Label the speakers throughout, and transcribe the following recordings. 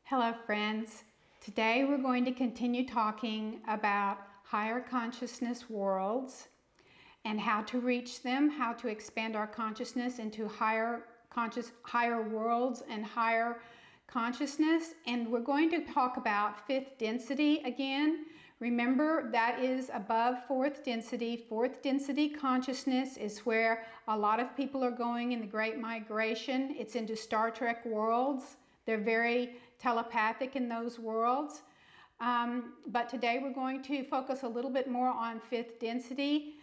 Speaker 1: Hello friends. Today we're going to continue talking about higher consciousness worlds and how to reach them, how to expand our consciousness into higher worlds and higher consciousness. And we're going to talk about fifth density again. Remember, that is above fourth density. Fourth density consciousness is where a lot of people are going in the Great Migration. It's into Star Trek worlds. They're very telepathic in those worlds. But today we're going to focus a little bit more on fifth density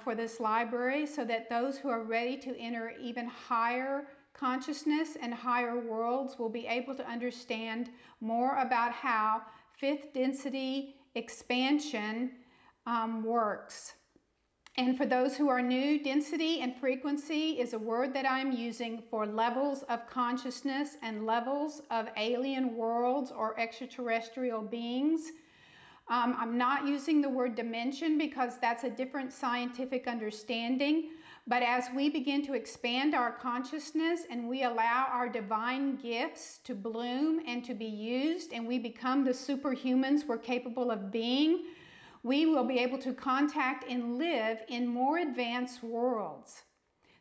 Speaker 1: for this library, so that those who are ready to enter even higher consciousness and higher worlds will be able to understand more about how fifth density expansion works. And for those who are new, density and frequency is a word that I'm using for levels of consciousness and levels of alien worlds or extraterrestrial beings. I'm not using the word dimension because that's a different scientific understanding. But as we begin to expand our consciousness and we allow our divine gifts to bloom and to be used, and we become the superhumans we're capable of being, we will be able to contact and live in more advanced worlds.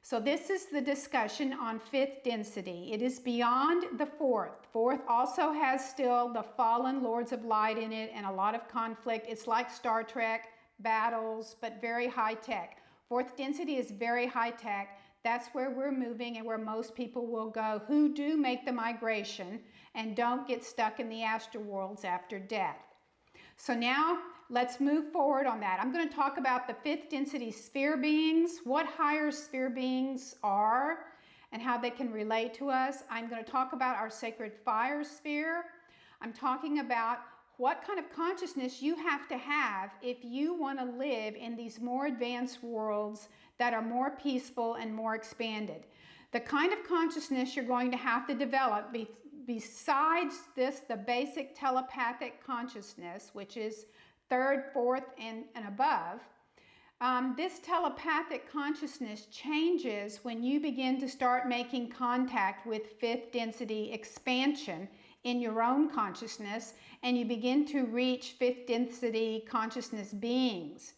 Speaker 1: So this is the discussion on fifth density. It is beyond the fourth. Fourth also has still the fallen lords of light in it and a lot of conflict. It's like Star Trek battles, but very high tech. Fourth density is very high tech. That's where we're moving and where most people will go who do make the migration and don't get stuck in the astral worlds after death. So now let's move forward on that. I'm going to talk about the fifth density sphere beings, what higher sphere beings are, and how they can relate to us. I'm going to talk about our sacred fire sphere. I'm talking about what kind of consciousness you have to have if you want to live in these more advanced worlds that are more peaceful and more expanded. The kind of consciousness you're going to have to develop besides this, the basic telepathic consciousness, which is third, fourth, and above. This telepathic consciousness changes when you begin to start making contact with fifth density expansion in your own consciousness, and you begin to reach fifth density consciousness beings.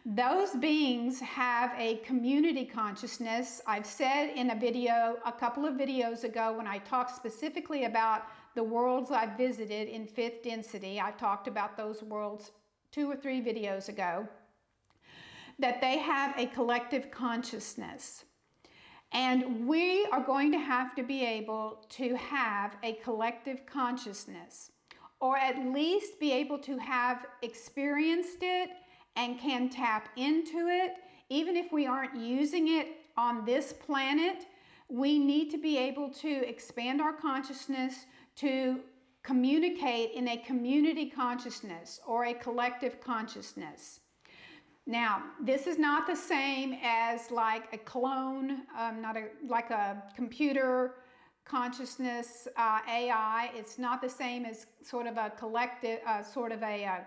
Speaker 1: Those beings have a community consciousness. I've said in a video, a couple of videos ago, when I talked specifically about the worlds I've visited in fifth density, I talked about those worlds 2 or 3 videos ago, that they have a collective consciousness. And we are going to have to be able to have a collective consciousness, or at least be able to have experienced it and can tap into it. Even if we aren't using it on this planet, we need to be able to expand our consciousness to communicate in a community consciousness or a collective consciousness. Now, this is not the same as like a clone, like a computer consciousness, AI. It's not the same as sort of a collective, sort of a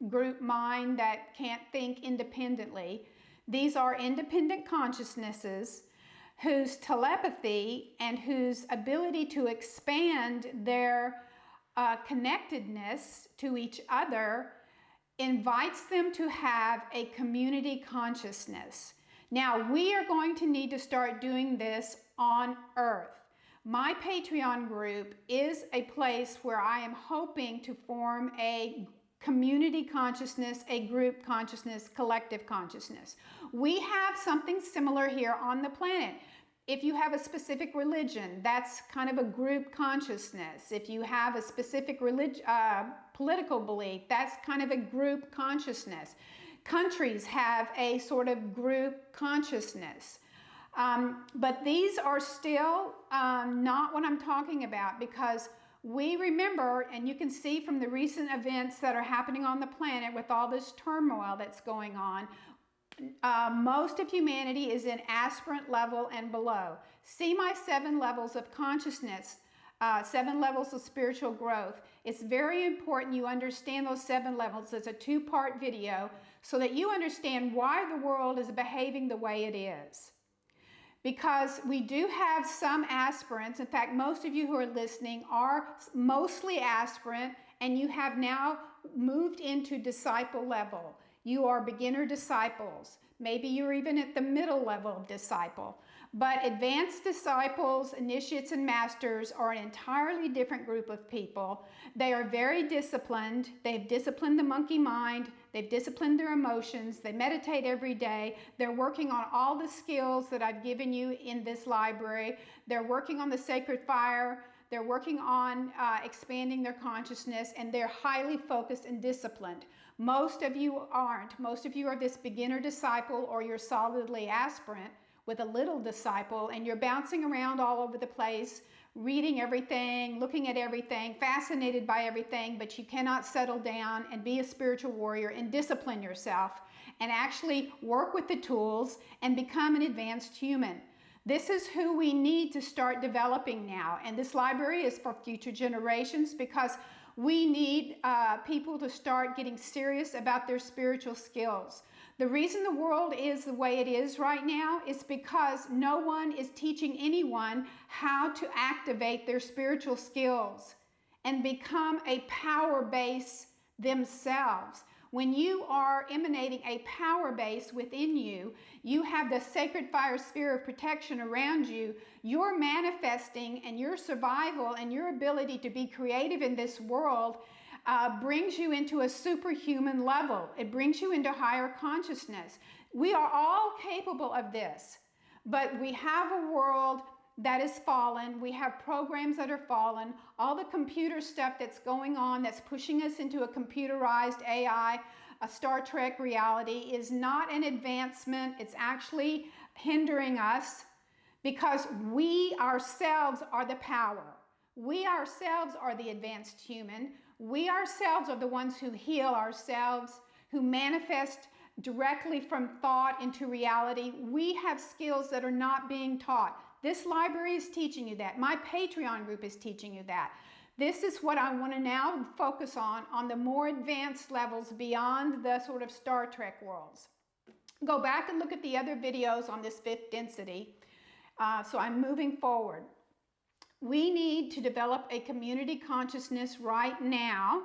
Speaker 1: group mind that can't think independently. These are independent consciousnesses whose telepathy and whose ability to expand their connectedness to each other invites them to have a community consciousness. Now, we are going to need to start doing this on Earth. My Patreon group is a place where I am hoping to form a community consciousness, a group consciousness, collective consciousness. We have something similar here on the planet. If you have a specific religion, that's kind of a group consciousness. If you have a specific political belief, that's kind of a group consciousness. Countries have a sort of group consciousness. But these are still not what I'm talking about, because we remember, and you can see from the recent events that are happening on the planet with all this turmoil that's going on, most of humanity is in aspirant level and below. See my 7 levels of consciousness, 7 levels of spiritual growth. It's very important you understand those 7 levels. It's a 2-part video so that you understand why the world is behaving the way it is. because we do have some aspirants. In fact, most of you who are listening are mostly aspirant, and you have now moved into disciple level. You are beginner disciples. Maybe you're even at the middle level of disciple. But advanced disciples, initiates, and masters are an entirely different group of people. They are very disciplined. They've disciplined the monkey mind. They've disciplined their emotions. They meditate every day. They're working on all the skills that I've given you in this library. They're working on the sacred fire. They're working on expanding their consciousness, and they're highly focused and disciplined. Most of you aren't. Most of you are this beginner disciple, or you're solidly aspirant with a little disciple, and you're bouncing around all over the place, reading everything, looking at everything, fascinated by everything, but you cannot settle down and be a spiritual warrior and discipline yourself and actually work with the tools and become an advanced human. This is who we need to start developing now, and this library is for future generations, because we need people to start getting serious about their spiritual skills. The reason the world is the way it is right now is because no one is teaching anyone how to activate their spiritual skills and become a power base themselves. When you are emanating a power base within you, you have the sacred fire sphere of protection around you, your manifesting and your survival and your ability to be creative in this world brings you into a superhuman level. It brings you into higher consciousness. We are all capable of this, but we have a world that is fallen. We have programs that are fallen. All the computer stuff that's going on that's pushing us into a computerized AI, a Star Trek reality, is not an advancement. It's actually hindering us, because we ourselves are the power. We ourselves are the advanced human. We ourselves are the ones who heal ourselves, who manifest directly from thought into reality. We have skills that are not being taught. This library is teaching you that. My Patreon group is teaching you that. This is what I want to now focus on the more advanced levels beyond the sort of Star Trek worlds. Go back and look at the other videos on this fifth density. So I'm moving forward. We need to develop a community consciousness right now,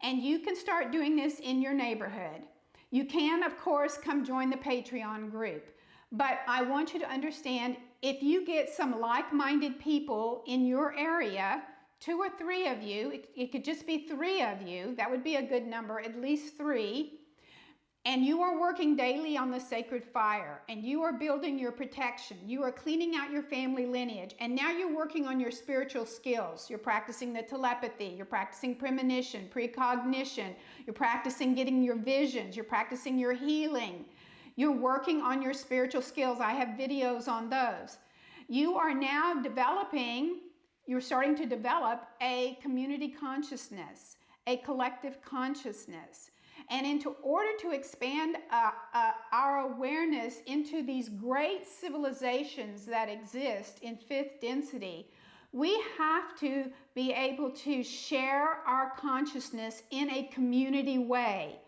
Speaker 1: and you can start doing this in your neighborhood. You can, of course, come join the Patreon group, but I want you to understand, if you get some like-minded people in your area, 2 or 3 of you, it could just be 3 of you, that would be a good number, at least 3, and you are working daily on the sacred fire, and you are building your protection, you are cleaning out your family lineage, and now you're working on your spiritual skills. You're practicing the telepathy, you're practicing premonition, precognition, you're practicing getting your visions, you're practicing your healing. You're working on your spiritual skills. I have videos on those. You are now you're starting to develop a community consciousness, a collective consciousness. And in order to expand our awareness into these great civilizations that exist in fifth density, we have to be able to share our consciousness in a community way.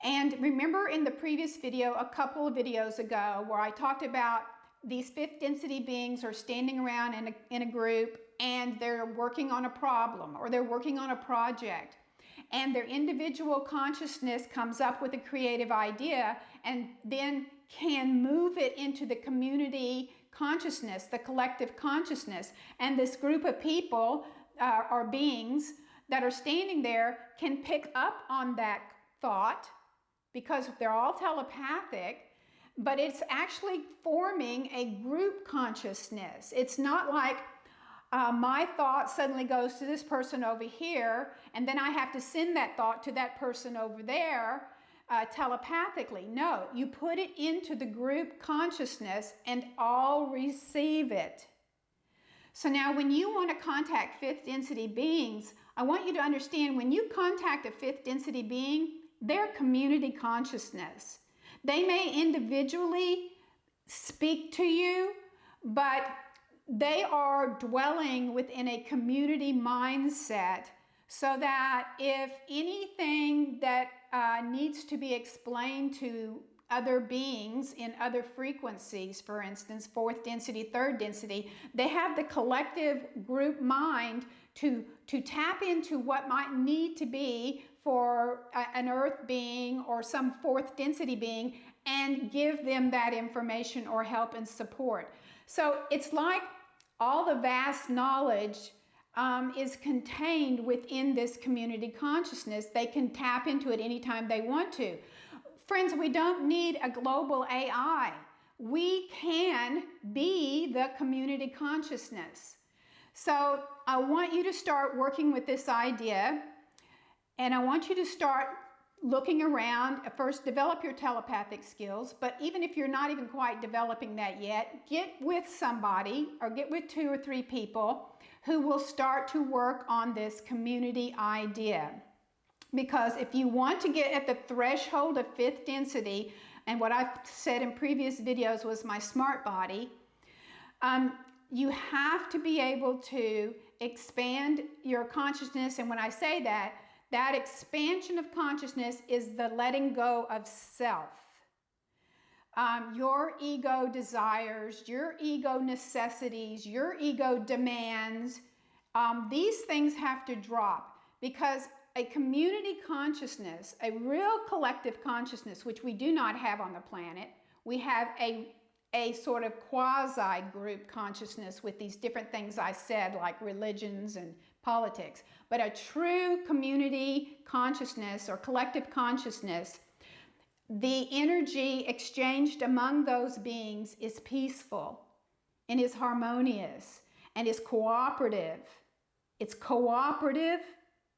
Speaker 1: And remember in the previous video, a couple of videos ago, where I talked about these fifth density beings are standing around in a group, and they're working on a problem, or they're working on a project, and their individual consciousness comes up with a creative idea and then can move it into the community consciousness, the collective consciousness. And this group of people or beings that are standing there can pick up on that thought, because they're all telepathic, but it's actually forming a group consciousness. It's not like my thought suddenly goes to this person over here, and then I have to send that thought to that person over there telepathically. No, you put it into the group consciousness and all receive it. So now when you want to contact fifth density beings, I want you to understand, when you contact a fifth density being, they're community consciousness. They may individually speak to you, but they are dwelling within a community mindset, so that if anything that needs to be explained to other beings in other frequencies, for instance, fourth density, third density. They have the collective group mind to tap into what might need to be for an earth being or some fourth density being and give them that information or help and support. So it's like all the vast knowledge is contained within this community consciousness. They can tap into it anytime they want to. Friends, we don't need a global AI. We can be the community consciousness. So I want you to start working with this idea, and I want you to start looking around. First, develop your telepathic skills, but even if you're not even quite developing that yet, get with somebody or get with 2 or 3 people who will start to work on this community idea. Because if you want to get at the threshold of 5th density, and what I've said in previous videos was my smart body, you have to be able to expand your consciousness. And when I say that, that expansion of consciousness is the letting go of self. Your ego desires, your ego necessities, your ego demands, these things have to drop, because a community consciousness, a real collective consciousness, which we do not have on the planet, we have a sort of quasi-group consciousness with these different things I said, like religions and politics. But a true community consciousness or collective consciousness, the energy exchanged among those beings is peaceful and is harmonious and is cooperative. It's cooperative,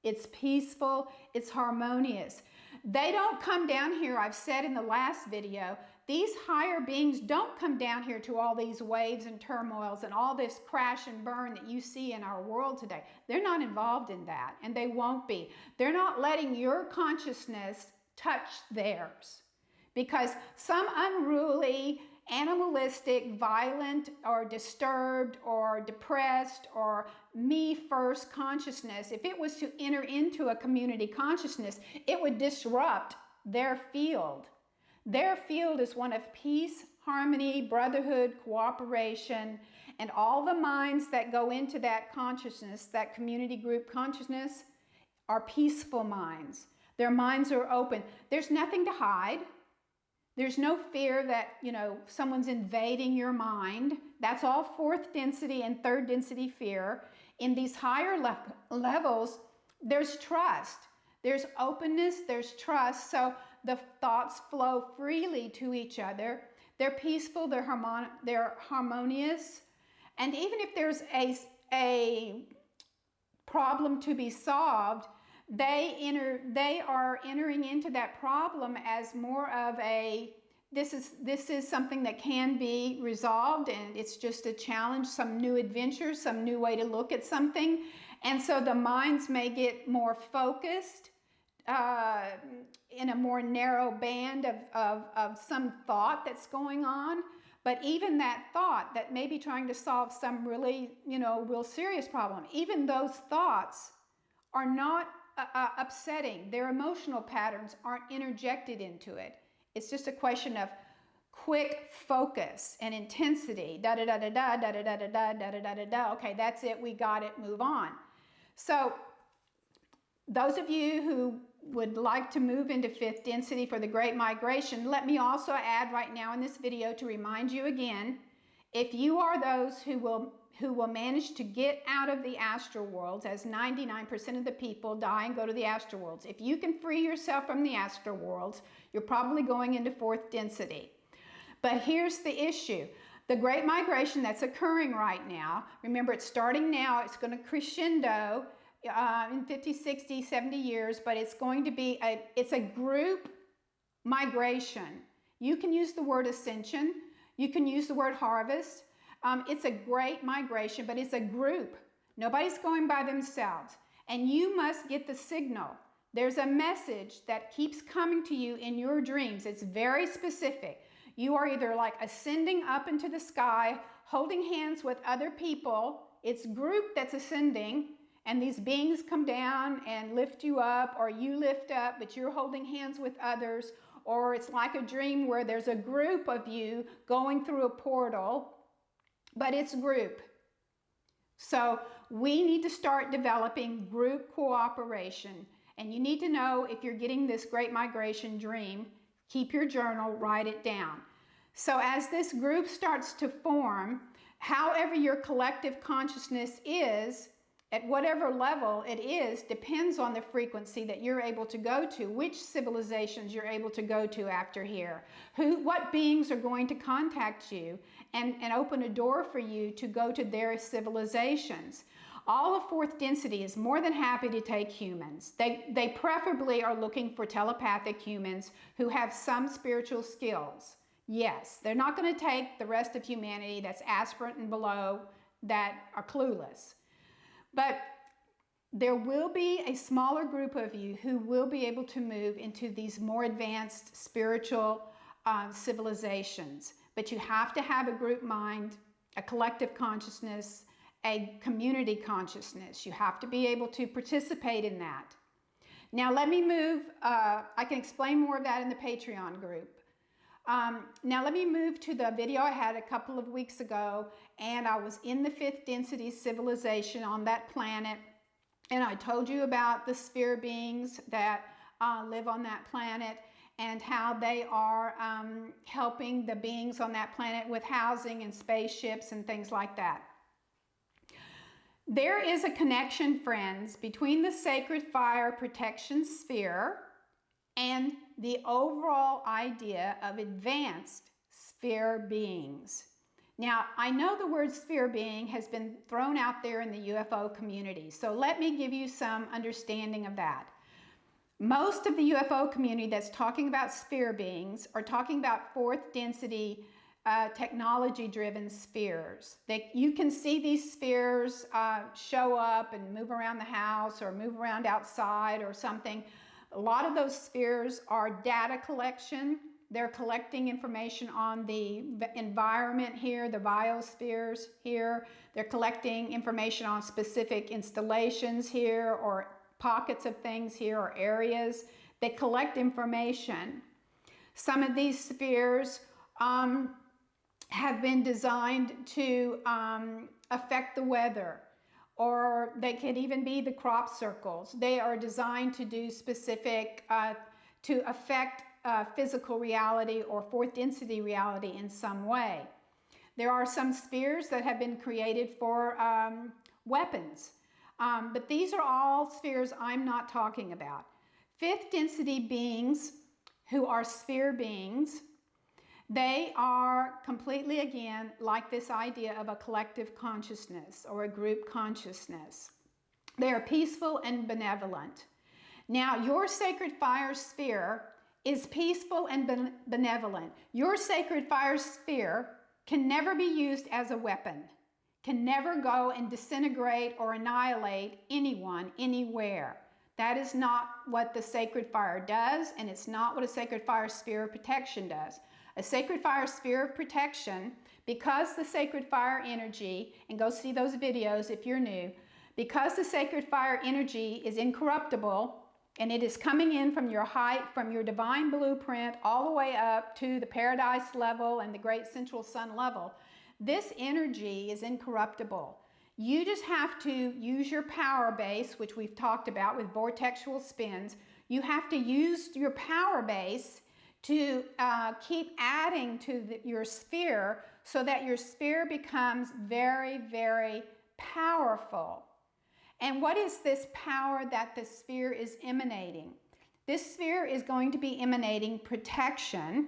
Speaker 1: it's peaceful, it's harmonious. They don't come down here, I've said in the last video, these higher beings don't come down here to all these waves and turmoils and all this crash and burn that you see in our world today. They're not involved in that, and they won't be. They're not letting your consciousness touch theirs, because some unruly, animalistic, violent, or disturbed, or depressed, or me-first consciousness, if it was to enter into a community consciousness, it would disrupt their field. Their field is one of peace, harmony, brotherhood, cooperation, and all the minds that go into that consciousness, that community group consciousness, are peaceful minds. Their minds are open. There's nothing to hide. There's no fear that, someone's invading your mind. That's all fourth density and third density fear. In these higher levels, there's trust. There's openness, there's trust. So the thoughts flow freely to each other. They're peaceful, they're harmonious. And even if there's a problem to be solved, they are entering into that problem as more of this is something that can be resolved, and it's just a challenge, some new adventure, some new way to look at something. And so the minds may get more focused in a more narrow band of some thought that's going on. But even that thought that may be trying to solve some really, real serious problem, even those thoughts are not upsetting. Their emotional patterns aren't interjected into it. It's just a question of quick focus and intensity. Da da da da da da da da da da da da da da. Okay, that's it. We got it. Move on. So those of you who would like to move into fifth density for the Great Migration, let me also add right now in this video to remind you again, if you are those who will manage to get out of the astral worlds, as 99% of the people die and go to the astral worlds, if you can free yourself from the astral worlds, you're probably going into fourth density. But here's the issue. The Great Migration that's occurring right now, remember it's starting now, it's going to crescendo in 50, 60, 70 years, but it's going to be it's a group migration. You can use the word ascension, you can use the word harvest. It's a great migration, but it's a group. Nobody's going by themselves. And you must get the signal. There's a message that keeps coming to you in your dreams. It's very specific. You are either like ascending up into the sky, holding hands with other people. It's group that's ascending, and these beings come down and lift you up, or you lift up, but you're holding hands with others. or it's like a dream where there's a group of you going through a portal, but it's group. So we need to start developing group cooperation. And you need to know if you're getting this great migration dream, keep your journal, write it down. So as this group starts to form, however your collective consciousness is, at whatever level it is, depends on the frequency that you're able to go to, which civilizations you're able to go to after here, what beings are going to contact you and open a door for you to go to their civilizations. All of fourth density is more than happy to take humans. They preferably are looking for telepathic humans who have some spiritual skills. Yes, they're not going to take the rest of humanity that's aspirant and below that are clueless. But there will be a smaller group of you who will be able to move into these more advanced spiritual civilizations. But you have to have a group mind, a collective consciousness, a community consciousness. You have to be able to participate in that. Now let me move, I can explain more of that in the Patreon group. Now let me move to the video I had a couple of weeks ago, and I was in the fifth density civilization on that planet, and I told you about the sphere beings that live on that planet and how they are helping the beings on that planet with housing and spaceships and things like that. There is a connection, friends, between the sacred fire protection sphere and the overall idea of advanced sphere beings. Now, I know the word sphere being has been thrown out there in the UFO community, so let me give you some understanding of that. Most of the UFO community that's talking about sphere beings are talking about fourth density technology-driven spheres. You can see these spheres show up and move around the house or move around outside or something. A lot of those spheres are data collection. They're collecting information on the environment here, the biospheres here. They're collecting information on specific installations here or pockets of things here or areas. They collect information. Some of these spheres have been designed to affect the weather, or they could even be the crop circles. They are designed to do specific, to affect physical reality or fourth density reality in some way. There are some spheres that have been created for weapons, but these are all spheres I'm not talking about. Fifth density beings who are sphere beings, they are completely, again, like this idea of a collective consciousness or a group consciousness. They are peaceful and benevolent. Now, your sacred fire sphere is peaceful and benevolent. Your sacred fire sphere can never be used as a weapon, can never go and disintegrate or annihilate anyone, anywhere. That is not what the sacred fire does, and it's not what a sacred fire sphere of protection does. A sacred fire sphere of protection, because the sacred fire energy, and go see those videos if you're new, because the sacred fire energy is incorruptible and it is coming in from your height, from your divine blueprint all the way up to the paradise level and the great central sun level, this energy is incorruptible. You just have to use your power base, which we've talked about with vortexual spins. You have to use your power base to keep adding to your sphere so that your sphere becomes very, very powerful. And what is this power that the sphere is emanating? This sphere is going to be emanating protection.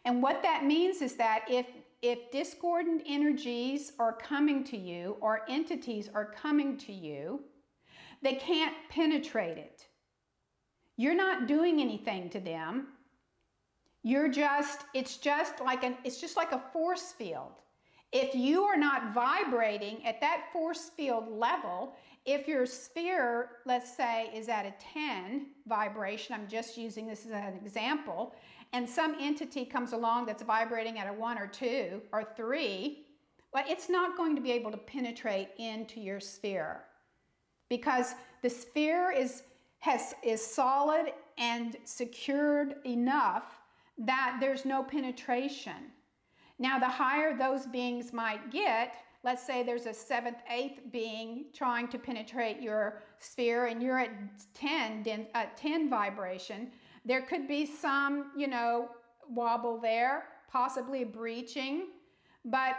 Speaker 1: And what that means is that if discordant energies are coming to you or entities are coming to you, they can't penetrate it. You're not doing anything to them. It's just like a force field. If you are not vibrating at that force field level, if your sphere, let's say, is at a 10 vibration, I'm just using this as an example, and some entity comes along that's vibrating at a 1 or 2 or 3, well, it's not going to be able to penetrate into your sphere because the sphere is solid and secured enough that there's no penetration. Now, the higher those beings might get, let's say there's a seventh, eighth being trying to penetrate your sphere and you're at 10 vibration, there could be some, wobble there, possibly breaching. But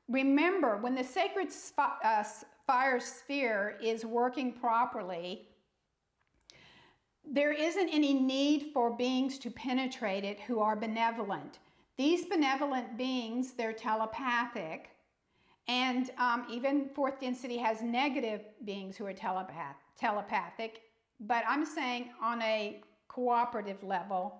Speaker 1: remember, when the sacred fire sphere is working properly, there isn't any need for beings to penetrate it who are benevolent. These benevolent beings, they're telepathic, and even fourth density has negative beings who are telepathic, but I'm saying on a cooperative level.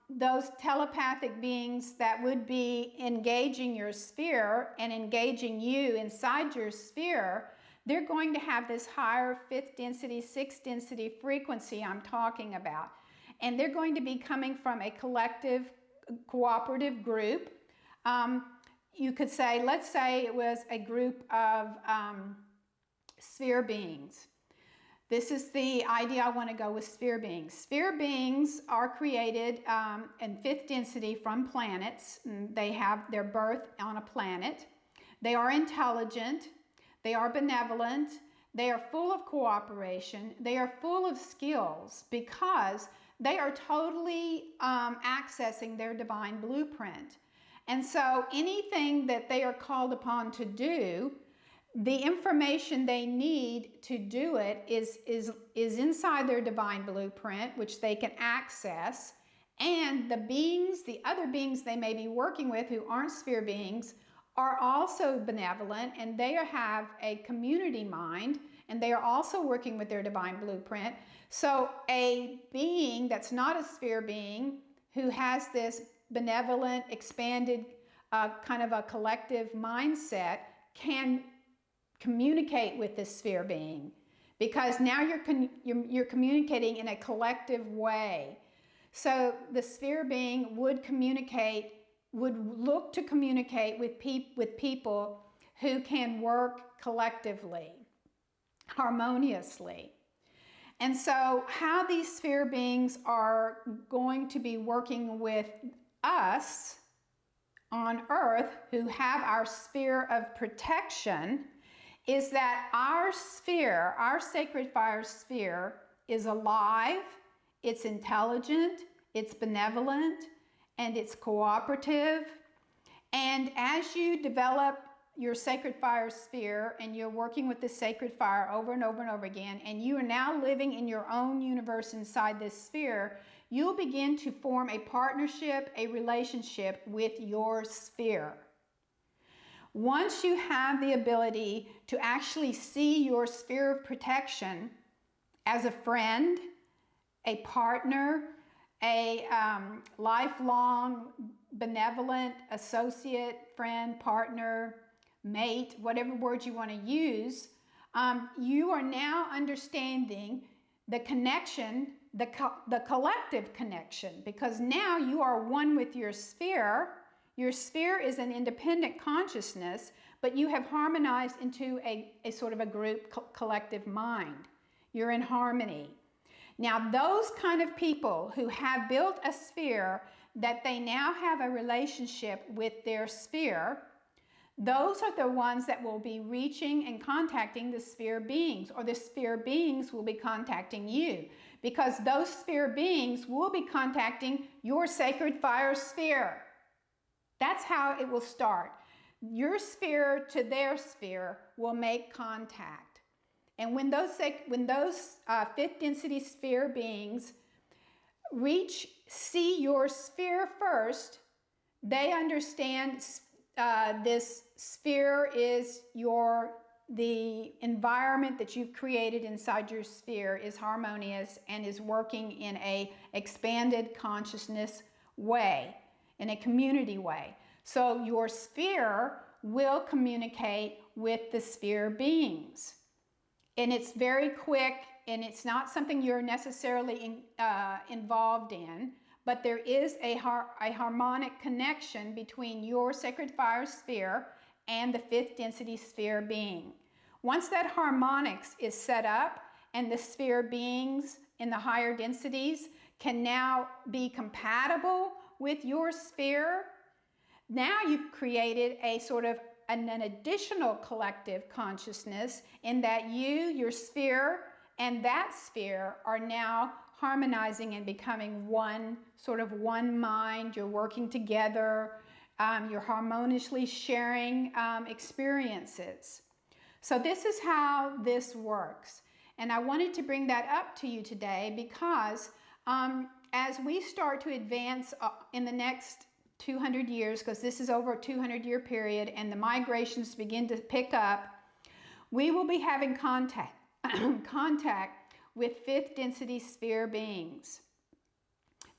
Speaker 1: Those telepathic beings that would be engaging your sphere and engaging you inside your sphere, they're going to have this higher fifth density, sixth density frequency I'm talking about. And they're going to be coming from a collective, cooperative group. You could say, let's say it was a group of sphere beings. This is the idea I want to go with sphere beings. Sphere beings are created in fifth density from planets. They have their birth on a planet. They are intelligent. They are benevolent. They are full of cooperation. They are full of skills because they are totally accessing their divine blueprint. And so anything that they are called upon to do, the information they need to do it is inside their divine blueprint, which they can access. And the other beings they may be working with who aren't sphere beings are also benevolent, and they have a community mind, and they are also working with their divine blueprint. So a being that's not a sphere being who has this benevolent, expanded kind of a collective mindset can communicate with this sphere being, because now you're communicating in a collective way. So the sphere being would look to communicate with people who can work collectively, harmoniously. And so how these sphere beings are going to be working with us on Earth who have our sphere of protection is that our sphere, our sacred fire sphere, is alive, it's intelligent, it's benevolent, and it's cooperative. And as you develop your sacred fire sphere and you're working with the sacred fire over and over and over again, and you are now living in your own universe inside this sphere, you'll begin to form a partnership, a relationship with your sphere. Once you have the ability to actually see your sphere of protection as a friend, a partner, a lifelong benevolent associate, friend, partner, mate, whatever word you want to use, you are now understanding the connection, the collective connection, because now you are one with your sphere. Your sphere is an independent consciousness, but you have harmonized into a sort of a group collective mind. You're in harmony. Now, those kind of people who have built a sphere that they now have a relationship with their sphere, those are the ones that will be reaching and contacting the sphere beings, or the sphere beings will be contacting you, because those sphere beings will be contacting your sacred fire sphere. That's how it will start. Your sphere to their sphere will make contact. And when those fifth density sphere beings see your sphere first, they understand this sphere is the environment that you've created inside your sphere is harmonious and is working in a expanded consciousness way, in a community way. So your sphere will communicate with the sphere beings. And it's very quick, and it's not something you're necessarily involved in, but there is a harmonic connection between your sacred fire sphere and the fifth density sphere being. Once that harmonics is set up and the sphere beings in the higher densities can now be compatible with your sphere. Now you've created a sort of an additional collective consciousness in that you, your sphere, and that sphere are now harmonizing and becoming one, sort of one mind. You're working together. You're harmoniously sharing experiences. So this is how this works. And I wanted to bring that up to you today because as we start to advance in the next 200 years, because this is over a 200-year period, and the migrations begin to pick up, we will be having contact with fifth density sphere beings.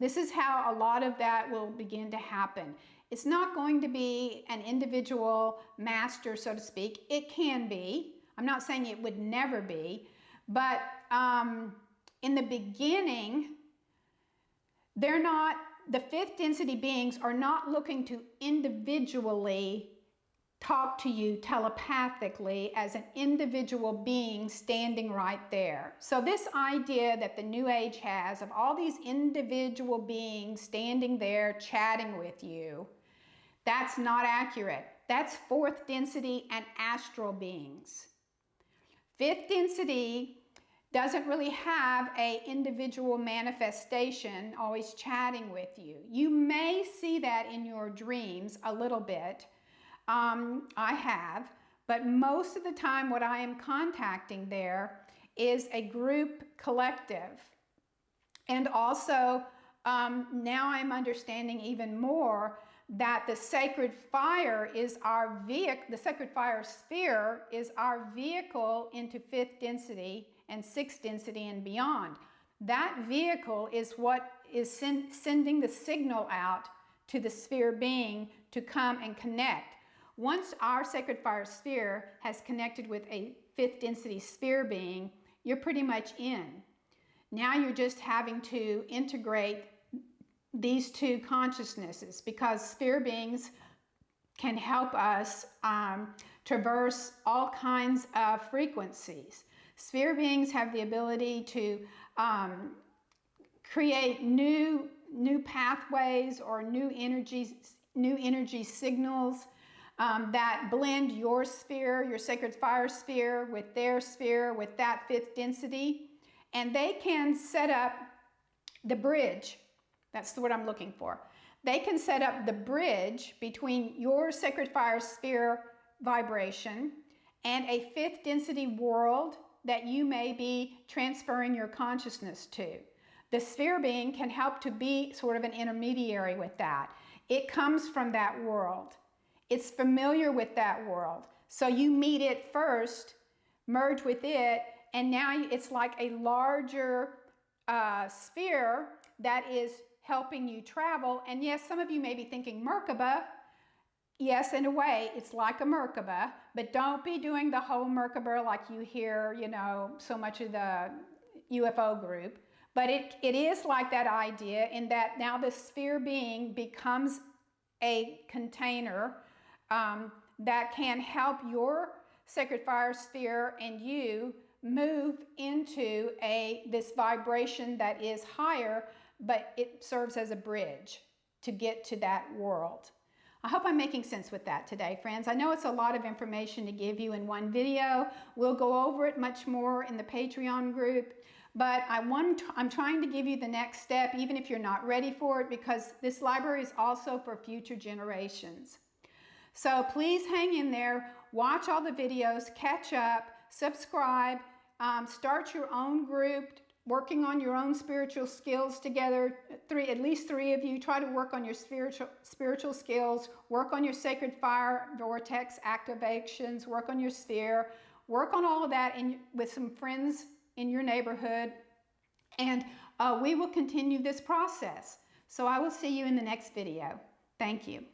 Speaker 1: This is how a lot of that will begin to happen. It's not going to be an individual master, so to speak. It can be. I'm not saying it would never be, but in the beginning, the fifth density beings are not looking to individually talk to you telepathically as an individual being standing right there. So this idea that the New Age has of all these individual beings standing there chatting with you, that's not accurate. That's fourth density and astral beings. Fifth density doesn't really have an individual manifestation always chatting with you. You may see that in your dreams a little bit. I have, but most of the time what I am contacting there is a group collective. And also now I'm understanding even more that the sacred fire is our vehicle, the sacred fire sphere is our vehicle into fifth density and sixth density and beyond. That vehicle is what is sending the signal out to the sphere being to come and connect. Once our sacred fire sphere has connected with a fifth density sphere being, you're pretty much in. Now you're just having to integrate these two consciousnesses, because sphere beings can help us traverse all kinds of frequencies. Sphere beings have the ability to create new pathways or new energy signals that blend your sphere, your sacred fire sphere, with their sphere, with that fifth density. And they can set up the bridge. That's what I'm looking for. They can set up the bridge between your sacred fire sphere vibration and a fifth density world that you may be transferring your consciousness to. The sphere being can help to be sort of an intermediary with that. It comes from that world. It's familiar with that world. So you meet it first, merge with it, and now it's like a larger sphere that is helping you travel. And yes, some of you may be thinking Merkaba. Yes, in a way, it's like a Merkaba, but don't be doing the whole Merkaba like you hear, you know, so much of the UFO group. But it is like that idea in that now the sphere being becomes a container that can help your sacred fire sphere and you move into this vibration that is higher, but it serves as a bridge to get to that world. I hope I'm making sense with that today, friends. I know it's a lot of information to give you in one video. We'll go over it much more in the Patreon group, but I'm trying to give you the next step, even if you're not ready for it, because this library is also for future generations. So please hang in there, watch all the videos, catch up, subscribe, start your own group, working on your own spiritual skills together. At least three of you, try to work on your spiritual skills, work on your sacred fire vortex activations, work on your sphere, work on all of that with some friends in your neighborhood, and we will continue this process. So I will see you in the next video. Thank you.